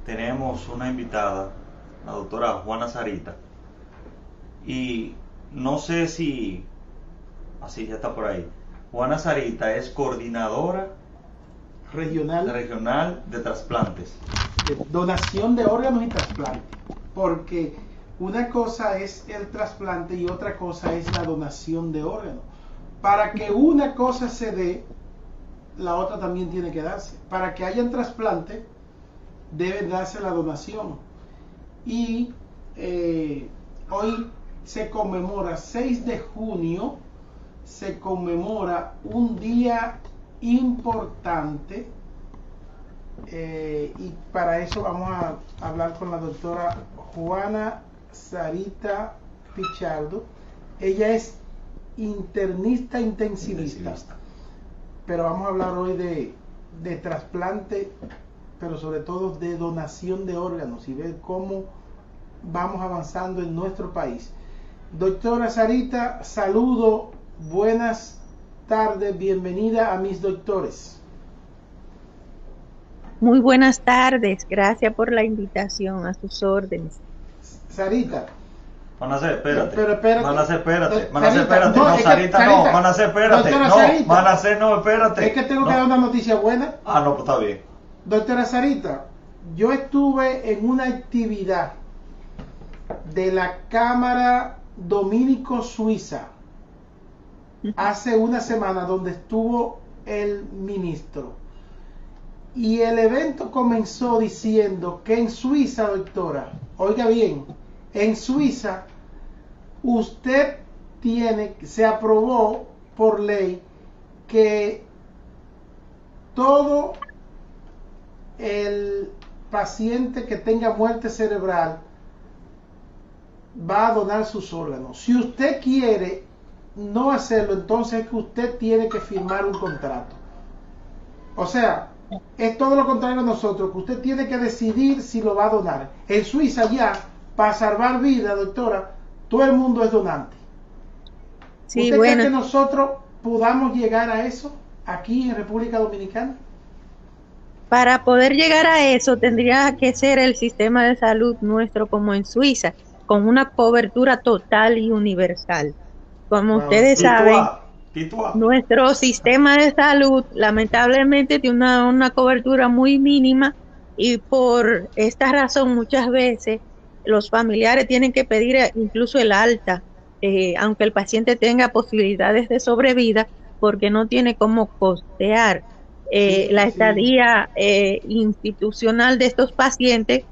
tenemos una invitada, la doctora Juana Sarita, y no sé si, así ya está por ahí. Juana Sarita es coordinadora regional de trasplantes. Donación de órganos y trasplante, porque una cosa es el trasplante y otra cosa es la donación de órganos. Para que una cosa se dé, la otra también tiene que darse. Para que haya un trasplante, debe darse la donación. Y hoy se conmemora, 6 de junio, se conmemora un día importante. Y para eso vamos a hablar con la doctora Juana Sarita Pichardo. Ella es internista intensivista, pero vamos a hablar hoy de trasplante, pero sobre todo de donación de órganos y ver cómo vamos avanzando en nuestro país. Doctora Sarita, saludo, buenas tardes, bienvenida a Mis Doctores. Muy buenas tardes, gracias por la invitación, a sus órdenes. Sarita. Manacé, espérate. Pero espérate. Manacé, espérate. Sarita, Manacé, espérate. no, No, es que- Sarita, no. Sarita, Manacé, espérate. doctora No, Sarita. Manacé, no, espérate. Es que tengo que No. dar una noticia buena. Ah, no, pues está bien. Doctora Sarita, yo estuve en una actividad de la Cámara Dominico-Suiza hace una semana donde estuvo el ministro. Y el evento comenzó diciendo que en Suiza, doctora, oiga bien, en Suiza se aprobó por ley que todo el paciente que tenga muerte cerebral va a donar sus órganos. Si usted quiere no hacerlo, entonces es que usted tiene que firmar un contrato. O sea, es todo lo contrario a nosotros, que usted tiene que decidir si lo va a donar. En Suiza ya, para salvar vidas, doctora, todo el mundo es donante. Sí, ¿Usted bueno, cree que nosotros podamos llegar a eso aquí en República Dominicana? para poder llegar a eso tendría que ser el sistema de salud nuestro como en Suiza, con una cobertura total y universal. Como Wow. ustedes saben, Titua. nuestro sistema de salud lamentablemente tiene una cobertura muy mínima y por esta razón muchas veces los familiares tienen que pedir incluso el alta, aunque el paciente tenga posibilidades de sobrevida, porque no tiene cómo costear la estadía institucional de estos pacientes,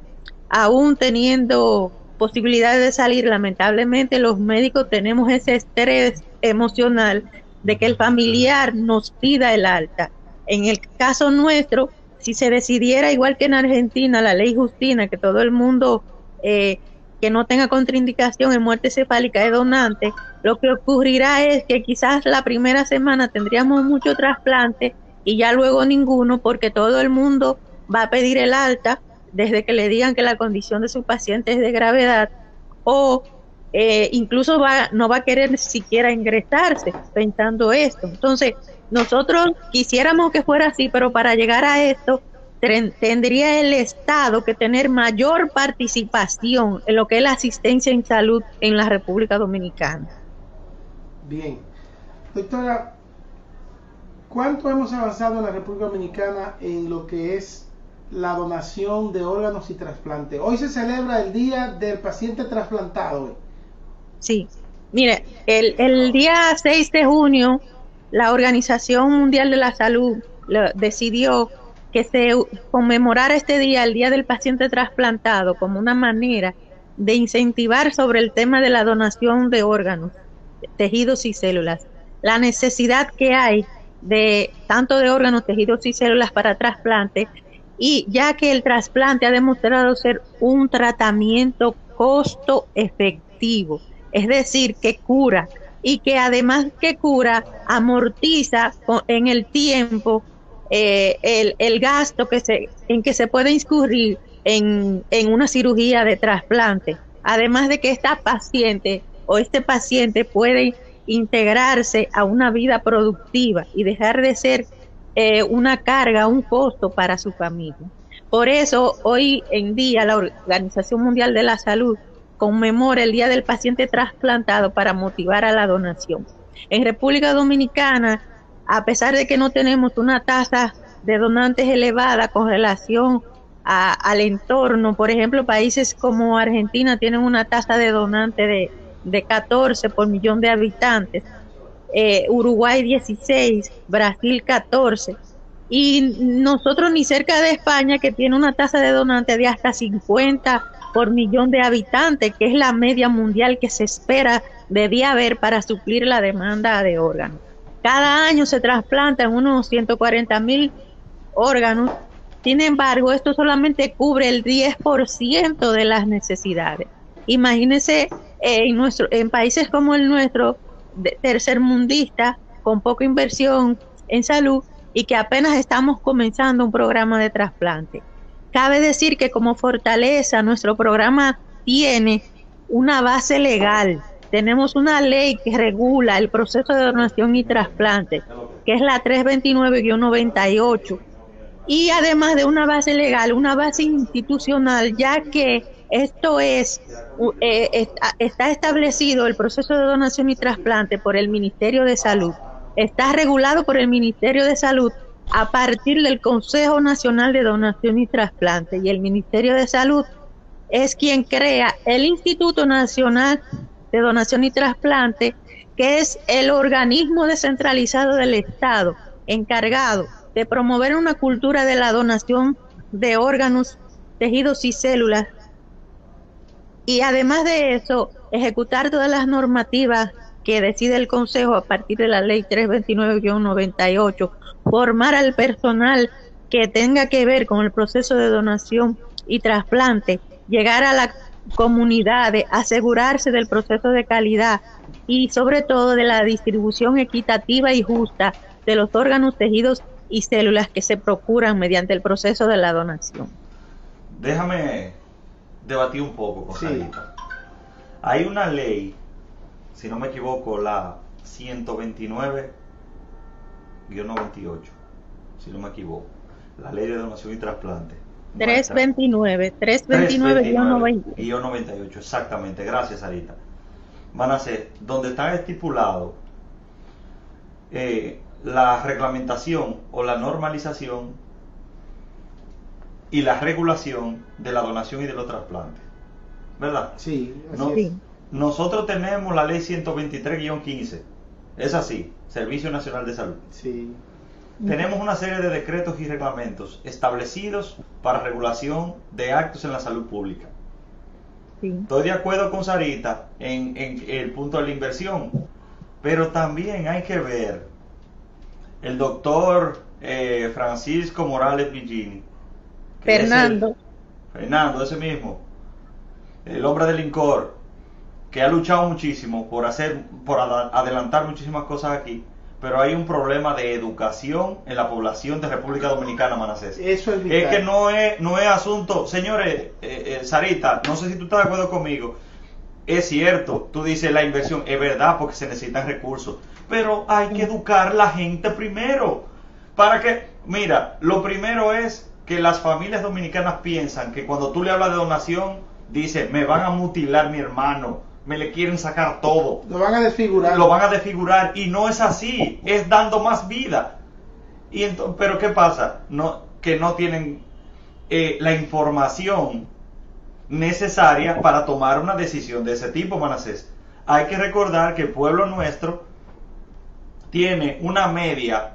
aún teniendo posibilidades de salir. Lamentablemente los médicos tenemos ese estrés emocional de que el familiar nos pida el alta. En el caso nuestro, si se decidiera igual que en Argentina, la ley Justina, que todo el mundo que no tenga contraindicación en muerte cefálica es donante, lo que ocurrirá es que quizás la primera semana tendríamos mucho trasplante y ya luego ninguno, porque todo el mundo va a pedir el alta desde que le digan que la condición de su paciente es de gravedad, o incluso no va a querer siquiera ingresarse pensando esto. Entonces, nosotros quisiéramos que fuera así, pero para llegar a esto tendría el Estado que tener mayor participación en lo que es la asistencia en salud en la República Dominicana. Bien. Doctora, ¿cuánto hemos avanzado en la República Dominicana en lo que es la donación de órganos y trasplante? Hoy se celebra el Día del Paciente Trasplantado. Sí, mire, el día 6 de junio la Organización Mundial de la Salud decidió que se conmemorara este día, el Día del Paciente Trasplantado, como una manera de incentivar sobre el tema de la donación de órganos, tejidos y células, la necesidad que hay de tanto de órganos, tejidos y células para trasplante, y ya que el trasplante ha demostrado ser un tratamiento costo efectivo, es decir, que cura, y que además que cura, amortiza en el tiempo el gasto en que se puede incurrir en una cirugía de trasplante, además de que esta paciente o este paciente puede integrarse a una vida productiva y dejar de ser una carga, un costo para su familia. Por eso, hoy en día, la Organización Mundial de la Salud conmemora el Día del Paciente Trasplantado para motivar a la donación. En República Dominicana, a pesar de que no tenemos una tasa de donantes elevada con relación al entorno, por ejemplo, países como Argentina tienen una tasa de donantes de 14 por millón de habitantes, Uruguay 16, Brasil 14, y nosotros ni cerca de España, que tiene una tasa de donantes de hasta 50 por millón de habitantes, que es la media mundial que se espera debía haber para suplir la demanda de órganos. Cada año se trasplantan unos 140,000 órganos, sin embargo, esto solamente cubre el 10% de las necesidades. Imagínense en países como el nuestro, tercermundista, con poca inversión en salud y que apenas estamos comenzando un programa de trasplante. Cabe decir que como fortaleza nuestro programa tiene una base legal. Tenemos una ley que regula el proceso de donación y trasplante, que es la 329-98. Y además de una base legal, una base institucional, ya que esto está establecido el proceso de donación y trasplante por el Ministerio de Salud. Está regulado por el Ministerio de Salud a partir del Consejo Nacional de Donación y Trasplante. Y el Ministerio de Salud es quien crea el Instituto Nacional de Donación y Trasplante, que es el organismo descentralizado del Estado encargado de promover una cultura de la donación de órganos, tejidos y células. Y además de eso, ejecutar todas las normativas que decide el Consejo a partir de la Ley 329-98, formar al personal que tenga que ver con el proceso de donación y trasplante, llegar a la comunidad, asegurarse del proceso de calidad y sobre todo de la distribución equitativa y justa de los órganos, tejidos y células que se procuran mediante el proceso de la donación. Déjame debatir un poco con Sarita. Hay una ley, si no me equivoco, la 129-98, si no me equivoco, la ley de donación y trasplante. 329-98, exactamente, gracias Sarita. Van a ser donde está estipulado la reglamentación o la normalización y la regulación de la donación y de los trasplantes, ¿verdad? Sí, sí. Nosotros tenemos la ley 123-15, es así, Servicio Nacional de Salud. Sí. Tenemos una serie de decretos y reglamentos establecidos para regulación de actos en la salud pública. Sí. Estoy de acuerdo con Sarita en el punto de la inversión, pero también hay que ver el doctor Francisco Morales Villini, Fernando, ese mismo, el hombre del INCOR, que ha luchado muchísimo por adelantar muchísimas cosas aquí, pero hay un problema de educación en la población de República Dominicana, Manasés. Eso es vital. Es que no es asunto, señores, Sarita, no sé si tú estás de acuerdo conmigo. Es cierto, tú dices la inversión, es verdad, porque se necesitan recursos, pero hay que educar a la gente primero, para que, mira, lo primero es que las familias dominicanas piensan que cuando tú le hablas de donación, dice, me van a mutilar mi hermano, me le quieren sacar todo, lo van a desfigurar, y no es así, es dando más vida. Pero ¿qué pasa? Que no tienen la información necesaria para tomar una decisión de ese tipo, Manasés. Hay que recordar que el pueblo nuestro tiene una media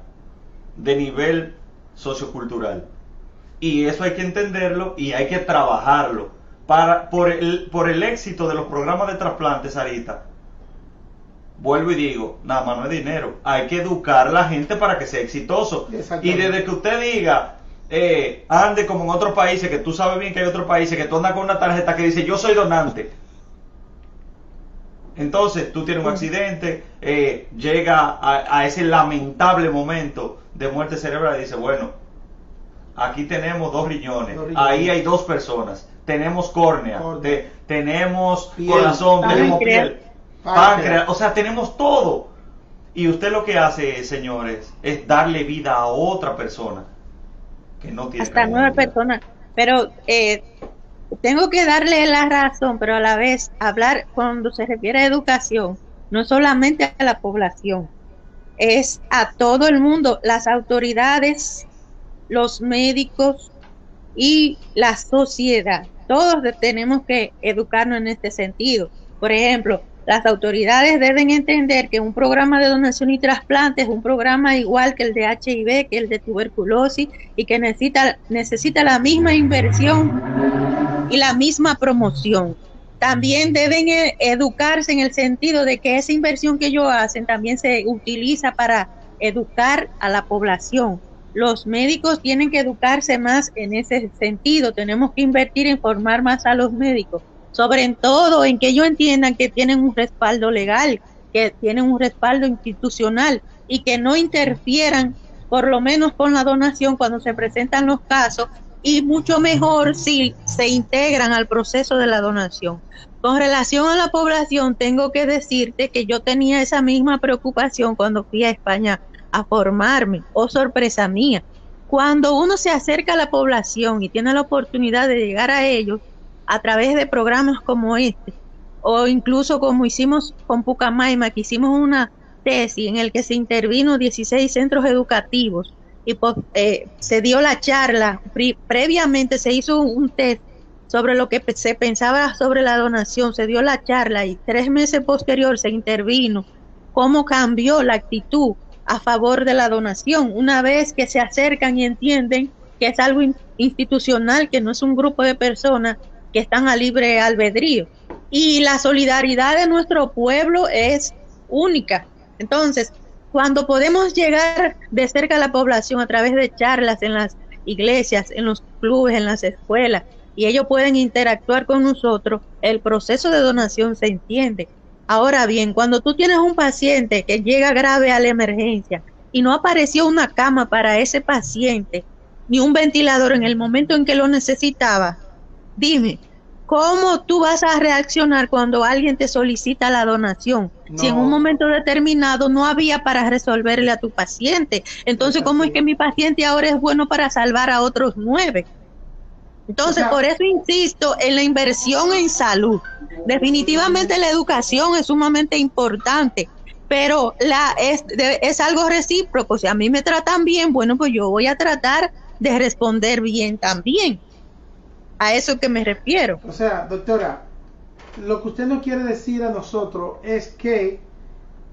de nivel sociocultural, y eso hay que entenderlo y hay que trabajarlo por el éxito de los programas de trasplantes. Sarita, vuelvo y digo, nada más no es dinero, hay que educar a la gente para que sea exitoso. Y desde que usted diga ande como en otros países, que tú sabes bien que hay otros países que tú andas con una tarjeta que dice yo soy donante, entonces tú tienes un accidente, llega a ese lamentable momento de muerte cerebral y dice, bueno, aquí tenemos 2 riñones, ahí hay 2 personas, tenemos córnea, tenemos piel, corazón, tenemos piel, páncreas, o sea, tenemos todo. Y usted lo que hace, señores, es darle vida a otra persona que no tiene hasta 9 personas Pero tengo que darle la razón, pero a la vez hablar cuando se refiere a educación, no solamente a la población, es a todo el mundo, las autoridades, los médicos y la sociedad. Todos tenemos que educarnos en este sentido. Por ejemplo, las autoridades deben entender que un programa de donación y trasplante es un programa igual que el de HIV, que el de tuberculosis, y que necesita la misma inversión y la misma promoción. También deben educarse en el sentido de que esa inversión que ellos hacen también se utiliza para educar a la población. Los médicos tienen que educarse más en ese sentido. Tenemos que invertir en formar más a los médicos, sobre todo en que ellos entiendan que tienen un respaldo legal, que tienen un respaldo institucional y que no interfieran por lo menos con la donación cuando se presentan los casos, y mucho mejor si se integran al proceso de la donación. Con relación a la población, tengo que decirte que yo tenía esa misma preocupación cuando fui a España a formarme. Oh, sorpresa mía. Cuando uno se acerca a la población y tiene la oportunidad de llegar a ellos a través de programas como este, o incluso como hicimos con Pucamaima, que hicimos una tesis en el que se intervino 16 centros educativos y se dio la charla, previamente se hizo un test sobre lo que se pensaba sobre la donación, se dio la charla y 3 meses posterior se intervino cómo cambió la actitud a favor de la donación, una vez que se acercan y entienden que es algo institucional, que no es un grupo de personas que están a libre albedrío. Y la solidaridad de nuestro pueblo es única. Entonces, cuando podemos llegar de cerca a la población a través de charlas en las iglesias, en los clubes, en las escuelas, y ellos pueden interactuar con nosotros, el proceso de donación se entiende. Ahora bien, cuando tú tienes un paciente que llega grave a la emergencia y no apareció una cama para ese paciente, ni un ventilador en el momento en que lo necesitaba, dime, ¿cómo tú vas a reaccionar cuando alguien te solicita la donación? No. Si en un momento determinado no había para resolverle a tu paciente. Entonces, ¿cómo es que mi paciente ahora es bueno para salvar a otros 9? Entonces, por eso insisto en la inversión en salud. Definitivamente la educación es sumamente importante, pero es algo recíproco. Si a mí me tratan bien, bueno, pues yo voy a tratar de responder bien también. A eso que me refiero. O sea, doctora, lo que usted nos quiere decir a nosotros es que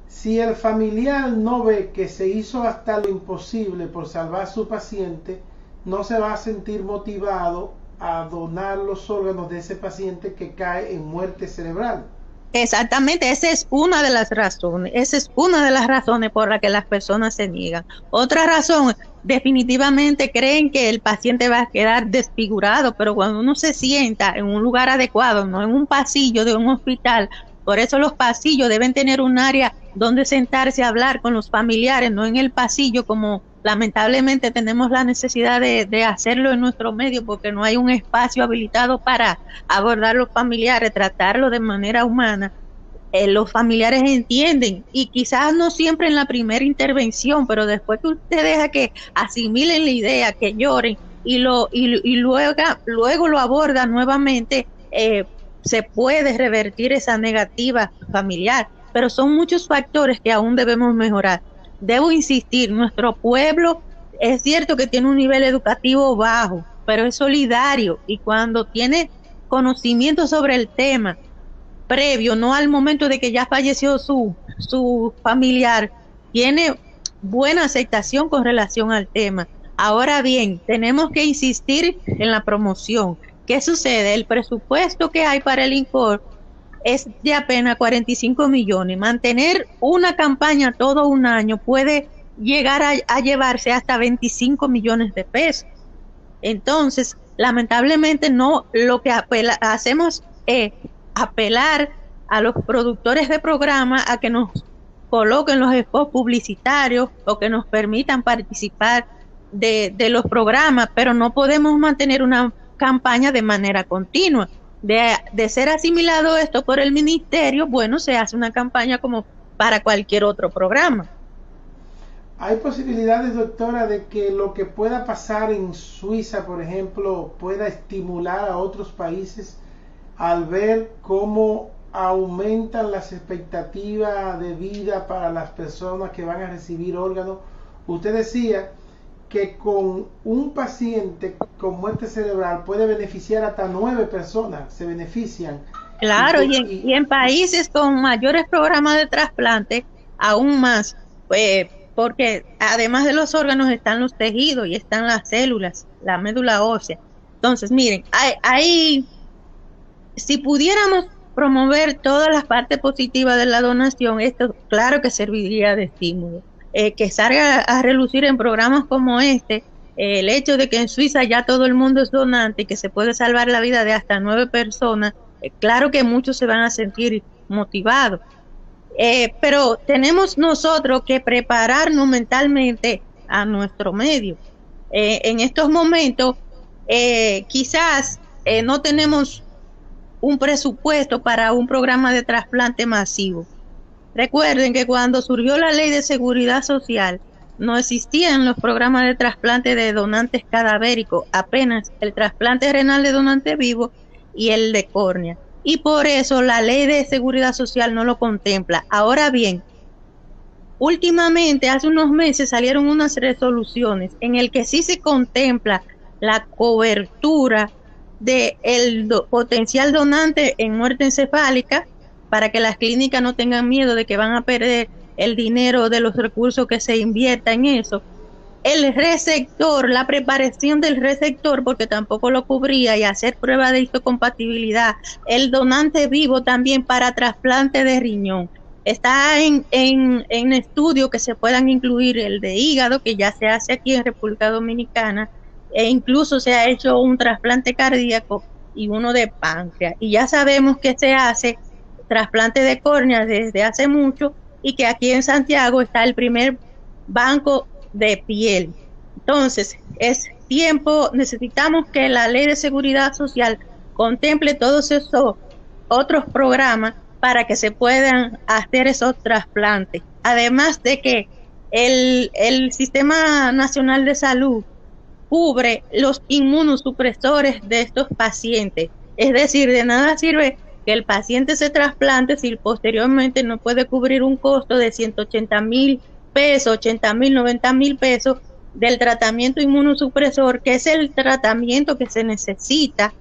si el familiar no ve que se hizo hasta lo imposible por salvar a su paciente, no se va a sentir motivado a donar los órganos de ese paciente que cae en muerte cerebral. Exactamente, esa es una de las razones por las que las personas se niegan. Otra razón, definitivamente creen que el paciente va a quedar desfigurado, pero cuando uno se sienta en un lugar adecuado, no en un pasillo de un hospital, por eso los pasillos deben tener un área donde sentarse a hablar con los familiares, no en el pasillo como lamentablemente tenemos la necesidad de hacerlo en nuestro medio, porque no hay un espacio habilitado para abordar los familiares, tratarlo de manera humana. Los familiares entienden, y quizás no siempre en la primera intervención, pero después que usted deja que asimilen la idea, que lloren y luego lo aborda nuevamente, se puede revertir esa negativa familiar. Pero son muchos factores que aún debemos mejorar. Debo insistir, nuestro pueblo es cierto que tiene un nivel educativo bajo, pero es solidario, y cuando tiene conocimiento sobre el tema previo, no al momento de que ya falleció su familiar, tiene buena aceptación con relación al tema. Ahora bien, tenemos que insistir en la promoción. ¿Qué sucede? El presupuesto que hay para el INCOR es de apenas 45 millones. Mantener una campaña todo un año puede llegar a llevarse hasta 25 millones de pesos. Entonces, lamentablemente no, lo que hacemos es apelar a los productores de programa a que nos coloquen los spots publicitarios o que nos permitan participar de los programas, pero no podemos mantener una campaña de manera continua. De ser asimilado esto por el ministerio, bueno, se hace una campaña como para cualquier otro programa. ¿Hay posibilidades, doctora, de que lo que pueda pasar en Suiza, por ejemplo, pueda estimular a otros países al ver cómo aumentan las expectativas de vida para las personas que van a recibir órganos? Usted decía que con un paciente con muerte cerebral puede beneficiar hasta 9 personas, se benefician. Claro, y en países con mayores programas de trasplante, aún más, porque además de los órganos están los tejidos y están las células, la médula ósea. Entonces, miren, si pudiéramos promover todas las partes positivas de la donación, esto claro que serviría de estímulo. Que salga a relucir en programas como este, el hecho de que en Suiza ya todo el mundo es donante y que se puede salvar la vida de hasta 9 personas, claro que muchos se van a sentir motivados. Pero tenemos nosotros que prepararnos mentalmente a nuestro medio. En estos momentos, quizás no tenemos un presupuesto para un programa de trasplante masivo. Recuerden que cuando surgió la Ley de Seguridad Social, no existían los programas de trasplante de donantes cadavéricos, apenas el trasplante renal de donante vivo y el de córnea. Y por eso la Ley de Seguridad Social no lo contempla. Ahora bien, últimamente, hace unos meses, salieron unas resoluciones en el que sí se contempla la cobertura del potencial donante en muerte encefálica, para que las clínicas no tengan miedo de que van a perder el dinero de los recursos que se invierta en eso. El receptor, la preparación del receptor, porque tampoco lo cubría, y hacer pruebas de histocompatibilidad. El donante vivo también para trasplante de riñón. Está en estudio que se puedan incluir el de hígado, que ya se hace aquí en República Dominicana, e incluso se ha hecho un trasplante cardíaco y uno de páncreas. Y ya sabemos que se hace trasplante de córnea desde hace mucho, y que aquí en Santiago está el primer banco de piel. Entonces, es tiempo, necesitamos que la Ley de Seguridad Social contemple todos esos otros programas para que se puedan hacer esos trasplantes. Además de que el Sistema Nacional de Salud cubre los inmunosupresores de estos pacientes. Es decir, de nada sirve que el paciente se trasplante si posteriormente no puede cubrir un costo de 180,000 pesos, 80,000, 90,000 pesos del tratamiento inmunosupresor, que es el tratamiento que se necesita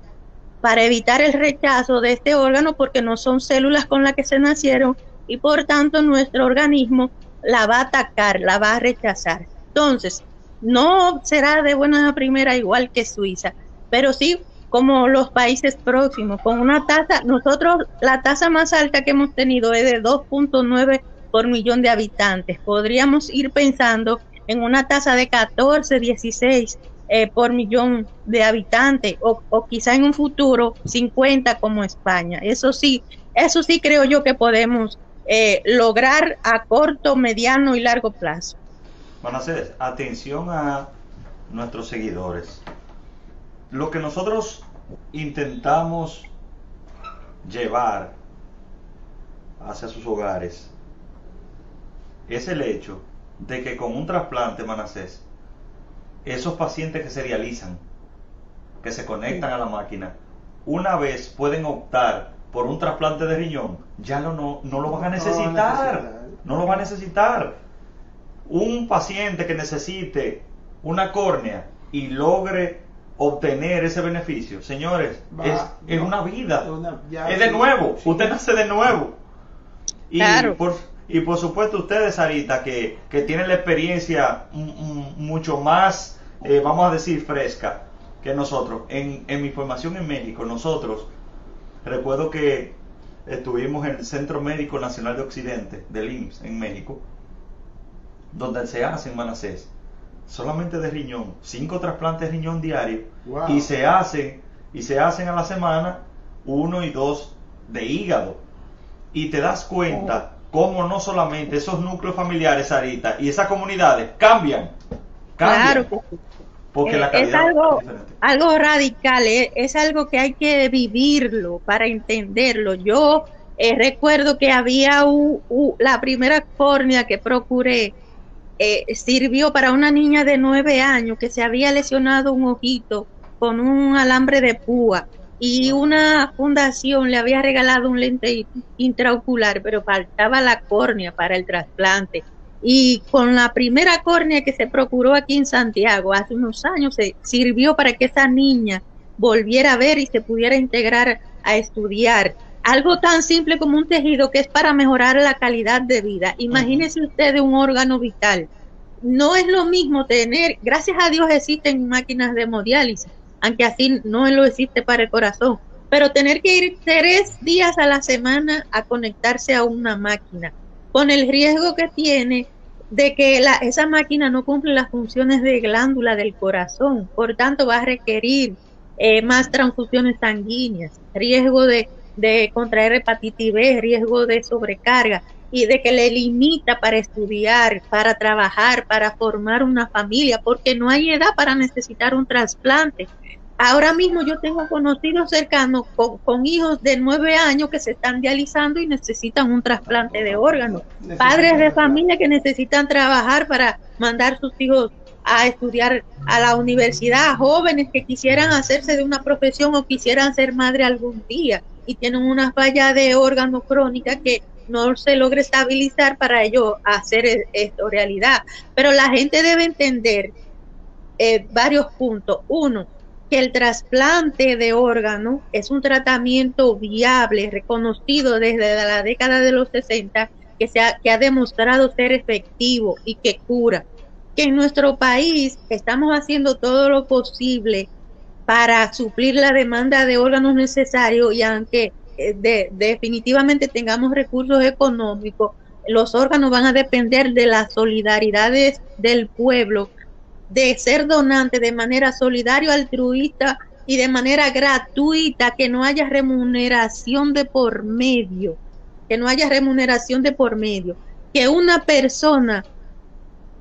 para evitar el rechazo de este órgano, porque no son células con las que se nacieron y por tanto nuestro organismo la va a atacar, la va a rechazar. Entonces, no será de buena primera igual que Suiza, pero sí como los países próximos, con una tasa, nosotros la tasa más alta que hemos tenido es de 2.9 por millón de habitantes. Podríamos ir pensando en una tasa de 14, 16 por millón de habitantes, o quizá en un futuro 50 como España. Eso sí creo yo que podemos lograr a corto, mediano y largo plazo. Bueno, atención a nuestros seguidores. Lo que nosotros intentamos llevar hacia sus hogares es el hecho de que con un trasplante, Manasés, esos pacientes que se dializan, que se conectan a la máquina, una vez pueden optar por un trasplante de riñón, ya no lo van a necesitar. No lo van a necesitar. Un paciente que necesite una córnea y logre obtener ese beneficio, señores, es una vida, es de nuevo, sí. Usted nace de nuevo. Y claro. Por supuesto ustedes, Sarita, que tienen la experiencia mucho más, vamos a decir, fresca que nosotros. En mi formación en México, nosotros, recuerdo que estuvimos en el Centro Médico Nacional de Occidente, del IMSS, en México, donde se hacen, Manasés, solamente de riñón, 5 trasplantes de riñón diarios. Wow. y se hacen a la semana 1 y 2 de hígado, y te das cuenta cómo no solamente esos núcleos familiares, Sarita, y esas comunidades cambian. Claro que sí. Porque la calidad es algo radical, es algo que hay que vivirlo para entenderlo. Yo recuerdo que había la primera córnea que procuré, sirvió para una niña de 9 años que se había lesionado un ojito con un alambre de púa y una fundación le había regalado un lente intraocular, pero faltaba la córnea para el trasplante. Y con la primera córnea que se procuró aquí en Santiago hace unos años, se sirvió para que esa niña volviera a ver y se pudiera integrar a estudiar. Algo tan simple como un tejido que es para mejorar la calidad de vida. Imagínese usted de un órgano vital. No es lo mismo tener, gracias a Dios existen máquinas de hemodiálisis, aunque así no lo existe para el corazón, pero tener que ir 3 días a la semana a conectarse a una máquina, con el riesgo que tiene de que esa máquina no cumple las funciones de glándula del corazón, por tanto va a requerir más transfusiones sanguíneas, riesgo de contraer hepatitis B, riesgo de sobrecarga y de que le limita para estudiar, para trabajar, para formar una familia, porque no hay edad para necesitar un trasplante. Ahora mismo yo tengo conocidos cercanos con hijos de 9 años que se están dializando y necesitan un trasplante de órganos. Padres de familia que necesitan trabajar para mandar sus hijos a estudiar a la universidad, jóvenes que quisieran hacerse de una profesión o quisieran ser madre algún día y tienen una falla de órgano crónica que no se logra estabilizar para ello hacer esto realidad. Pero la gente debe entender varios puntos. Uno, que el trasplante de órganos es un tratamiento viable, reconocido desde la década de los 60, que ha demostrado ser efectivo y que cura. Que en nuestro país estamos haciendo todo lo posible para suplir la demanda de órganos necesarios y aunque definitivamente tengamos recursos económicos, los órganos van a depender de las solidaridades del pueblo, de ser donante de manera solidaria, altruista y de manera gratuita, que no haya remuneración de por medio, que una persona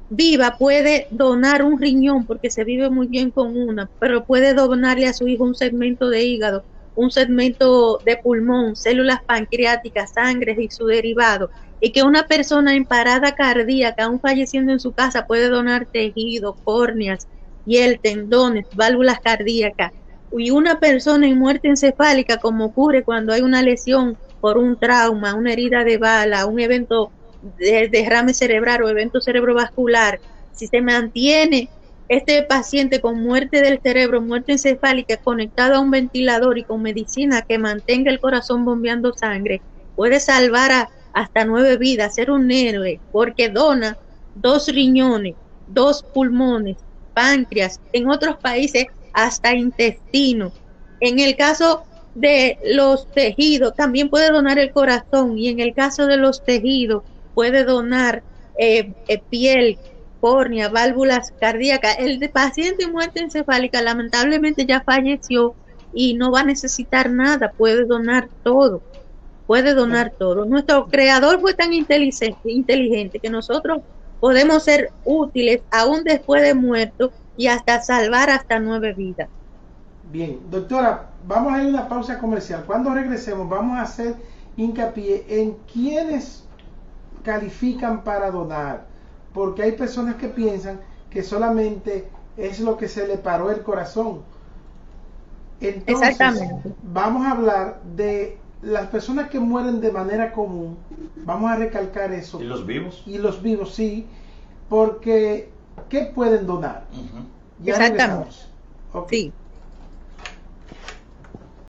viva puede donar un riñón porque se vive muy bien con una, pero puede donarle a su hijo un segmento de hígado, un segmento de pulmón, células pancreáticas, sangre y su derivado, y que una persona en parada cardíaca, aún falleciendo en su casa, puede donar tejido, córneas, piel, tendones, válvulas cardíacas, y una persona en muerte encefálica, como ocurre cuando hay una lesión por un trauma, una herida de bala, un evento de derrame cerebral o evento cerebrovascular, si se mantiene este paciente con muerte del cerebro, muerte encefálica, conectado a un ventilador y con medicina que mantenga el corazón bombeando sangre, puede salvar hasta 9 vidas, ser un héroe, porque dona 2 riñones, 2 pulmones, páncreas, en otros países hasta intestino. En el caso de los tejidos, también puede donar el corazón, y en el caso de los tejidos, puede donar piel, córnea, válvulas cardíacas. El paciente en muerte encefálica lamentablemente ya falleció y no va a necesitar nada, puede donar todo. Nuestro creador fue tan inteligente que nosotros podemos ser útiles aún después de muerto y hasta salvar hasta 9 vidas. Bien, doctora, vamos a ir a una pausa comercial. Cuando regresemos vamos a hacer hincapié en quiénes califican para donar, porque hay personas que piensan que solamente es lo que se le paró el corazón. Entonces, exactamente, vamos a hablar de las personas que mueren de manera común. Vamos a recalcar eso. ¿Y los vivos? Y los vivos, sí, porque ¿qué pueden donar? Ya exactamente. Okay. Sí.